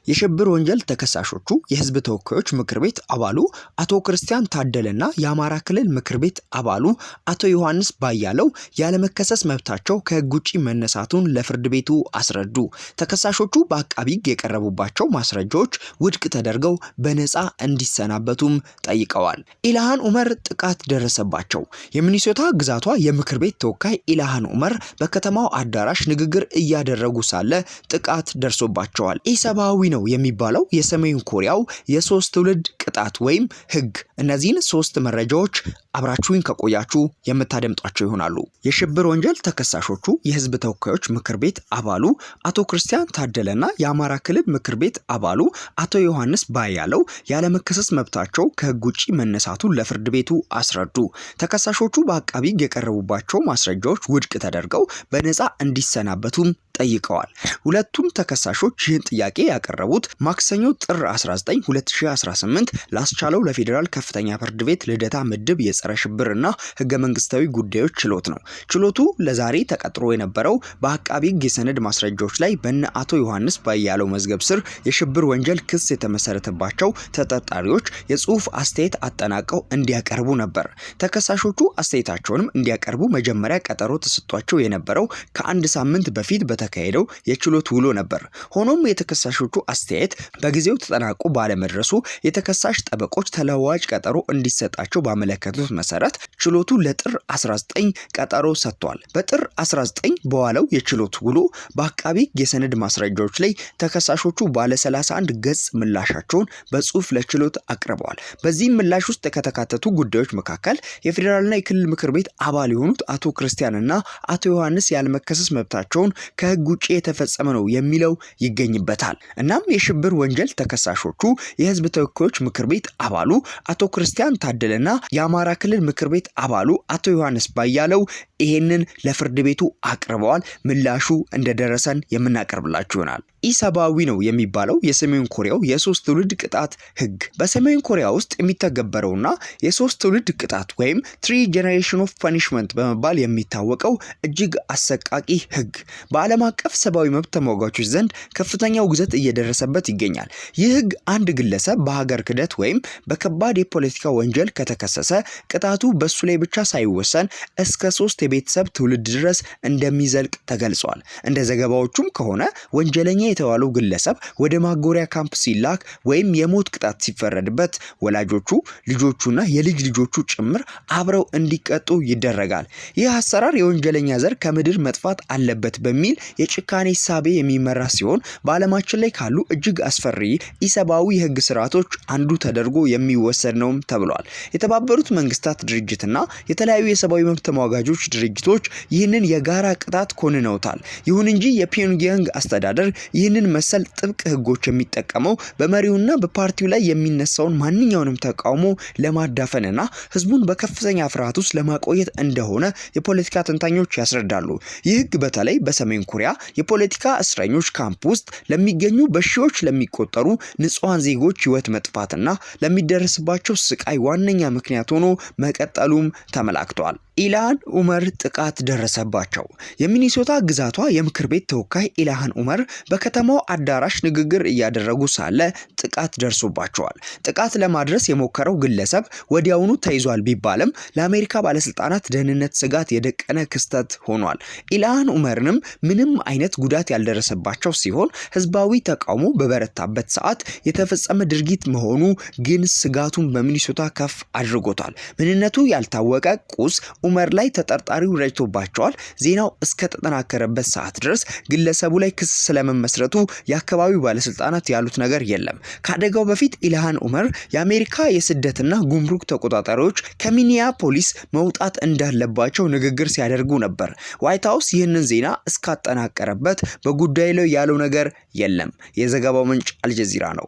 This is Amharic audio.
የሽብር ወንጀል ተከሳሾቹ የህዝብ ተወካዮች ምክር ቤት አባሉ አቶ ክርስቲያን ታደለና የአማራ ክልል ምክር ቤት አባሉ አቶ ዮሐንስ ባያለው ያለመከሰስ መብታቸው ከህግ ውጪ መነሳቱን ለፍርድ ቤቱ አስረዱ። ተከሳሾቹ በአቃቢ ህግ የቀረቡባቸው ማስረጃዎች ውድቅ ተደርገው በነፃ እንዲሰናበቱም ጠይቀዋል። ኢልሃን ኡመር ጥቃት ደረሰባቸው። የሚኒሶታ ግዛቷ የምክር ቤት ተወካይ ኢልሃን ኡመር በከተማው አዳራሽ ንግግር እያደረጉ ሳለ ጥቃት ደርሶባቸዋል። ኢሰብአዊ ነው የሚባለው የሰሜን ኮሪያው የሶስት ትውልድ ቅጣት ወይም ህግ። እነዚህን ሶስት መረጃዎች አብራችሁን ከቆያችሁ የምታደምጧቸው ይሆናሉ። የሽብር ወንጀል ተከሳሾቹ የህዝብ ተወካዮች ምክር ቤት አባሉ አቶ ክርስቲያን ታደለና የአማራ ክልል ምክር ቤት አባሉ አቶ ዮሐንስ ባያለው ያለመከሰስ መብታቸው ከህግ ውጪ መነሳቱን ለፍርድ ቤቱ አስረዱ። ተከሳሾቹ በአቃቢ ህግ የቀረቡባቸው ማስረጃዎች ውድቅ ተደርገው በነፃ እንዲሰናበቱም ጠይቀዋል። ሁለቱም ተከሳሾች ይህን ጥያቄ ያቀረቡት ማክሰኞ ጥር 19 2018 ላስቻለው ለፌዴራል ከፍተኛ ፍርድ ቤት ልደታ ምድብ የጸረ ሽብርና ህገ መንግስታዊ ጉዳዮች ችሎት ነው። ችሎቱ ለዛሬ ተቀጥሮ የነበረው በአቃቢ ህግ የሰነድ ማስረጃዎች ላይ በእነ አቶ ዮሐንስ ባያለው መዝገብ ስር የሽብር ወንጀል ክስ የተመሰረተባቸው ተጠርጣሪዎች የጽሁፍ አስተያየት አጠናቀው እንዲያቀርቡ ነበር። ተከሳሾቹ አስተያየታቸውንም እንዲያቀርቡ መጀመሪያ ቀጠሮ ተሰጥቷቸው የነበረው ከአንድ ሳምንት በፊት ተካሄደው የችሎት ውሎ ነበር። ሆኖም የተከሳሾቹ አስተያየት በጊዜው ተጠናቆ ባለመድረሱ የተከሳሽ ጠበቆች ተለዋዋጭ ቀጠሮ እንዲሰጣቸው ባመለከቱት መሰረት ችሎቱ ለጥር 19 ቀጠሮ ሰጥቷል። በጥር 19 በዋለው የችሎት ውሎ በአቃቢ የሰነድ ማስረጃዎች ላይ ተከሳሾቹ ባለ 31 ገጽ ምላሻቸውን በጽሁፍ ለችሎት አቅርበዋል። በዚህ ምላሽ ውስጥ ከተካተቱ ጉዳዮች መካከል የፌዴራልና የክልል ምክር ቤት አባል የሆኑት አቶ ክርስቲያንና አቶ ዮሐንስ ያለመከሰስ መብታቸውን ከህግ ውጪ የተፈጸመ ነው የሚለው ይገኝበታል። እናም የሽብር ወንጀል ተከሳሾቹ የህዝብ ተወካዮች ምክር ቤት አባሉ አቶ ክርስቲያን ታደለና የአማራ ክልል ምክር ቤት አባሉ አቶ ዮሐንስ ባያለው ይሄንን ለፍርድ ቤቱ አቅርበዋል። ምላሹ እንደደረሰን የምናቀርብላችሁ ይሆናል። ኢሰብአዊ ነው የሚባለው የሰሜን ኮሪያው የሶስት ትውልድ ቅጣት ህግ በሰሜን ኮሪያ ውስጥ የሚተገበረውና የሶስት ትውልድ ቅጣት ወይም 3 generation of punishment በመባል የሚታወቀው እጅግ አሰቃቂ ህግ በዓለም አቀፍ ሰብአዊ መብት ተሟጋቾች ዘንድ ከፍተኛ ውግዘት እየደረሰበት ይገኛል። ይህ ህግ አንድ ግለሰብ በሀገር ክህደት ወይም በከባድ የፖለቲካ ወንጀል ከተከሰሰ ቅጣቱ በሱ ላይ ብቻ ሳይወሰን እስከ 3 የቤተሰብ ትውልድ ድረስ እንደሚዘልቅ ተገልጿል። እንደ ዘገባዎቹም ከሆነ ወንጀለኛ የተባለው ግለሰብ ወደ ማጎሪያ ካምፕ ሲላክ ወይም የሞት ቅጣት ሲፈረድበት ወላጆቹ፣ ልጆቹና የልጅ ልጆቹ ጭምር አብረው እንዲቀጡ ይደረጋል። ይህ አሰራር የወንጀለኛ ዘር ከምድር መጥፋት አለበት በሚል የጭካኔ ሳቤ የሚመራ ሲሆን በዓለማችን ላይ ካሉ እጅግ አስፈሪ ኢሰብአዊ የህግ ስርዓቶች አንዱ ተደርጎ የሚወሰድ ነውም ተብሏል። የተባበሩት መንግስታት ድርጅትና የተለያዩ የሰብአዊ መብት ተሟጋቾች ድርጅቶች ይህንን የጋራ ቅጣት ኮንነውታል። ይሁን እንጂ የፒዮንግያንግ አስተዳደር ይህንን መሰል ጥብቅ ህጎች የሚጠቀመው በመሪውና በፓርቲው ላይ የሚነሳውን ማንኛውንም ተቃውሞ ለማዳፈንና ህዝቡን በከፍተኛ ፍርሃት ውስጥ ለማቆየት እንደሆነ የፖለቲካ ተንታኞች ያስረዳሉ። ይህ ህግ በተለይ በሰሜን ኮሪያ የፖለቲካ እስረኞች ካምፕ ውስጥ ለሚገኙ በሺዎች ለሚቆጠሩ ንጹሃን ዜጎች ህይወት መጥፋትና ለሚደርስባቸው ስቃይ ዋነኛ ምክንያት ሆኖ መቀጠሉም ተመላክቷል። ኢልሃን ኡመር ጥቃት ደረሰባቸው። የሚኒሶታ ግዛቷ የምክር ቤት ተወካይ ኢልሃን ኡመር በከተማው አዳራሽ ንግግር እያደረጉ ሳለ ጥቃት ደርሶባቸዋል። ጥቃት ለማድረስ የሞከረው ግለሰብ ወዲያውኑ ተይዟል ቢባልም ለአሜሪካ ባለስልጣናት ደህንነት ስጋት የደቀነ ክስተት ሆኗል። ኢልሃን ኡመርንም ምንም አይነት ጉዳት ያልደረሰባቸው ሲሆን ህዝባዊ ተቃውሞ በበረታበት ሰዓት የተፈጸመ ድርጊት መሆኑ ግን ስጋቱን በሚኒሶታ ከፍ አድርጎታል። ምንነቱ ያልታወቀ ቁስ ኡመር ላይ ተጠርጣሪው ረጅቶባቸዋል። ዜናው እስከ ተጠናከረበት ሰዓት ድረስ ግለሰቡ ላይ ክስ ስለመመስረቱ የአካባቢው ባለስልጣናት ያሉት ነገር የለም። ከአደጋው በፊት ኢልሃን ኡመር የአሜሪካ የስደትና ጉምሩክ ተቆጣጣሪዎች ከሚኒያፖሊስ መውጣት እንዳለባቸው ንግግር ሲያደርጉ ነበር። ዋይት ሃውስ ይህንን ዜና እስካጠናቀረበት በጉዳዩ ላይ ያለው ነገር የለም። የዘገባው ምንጭ አልጀዚራ ነው።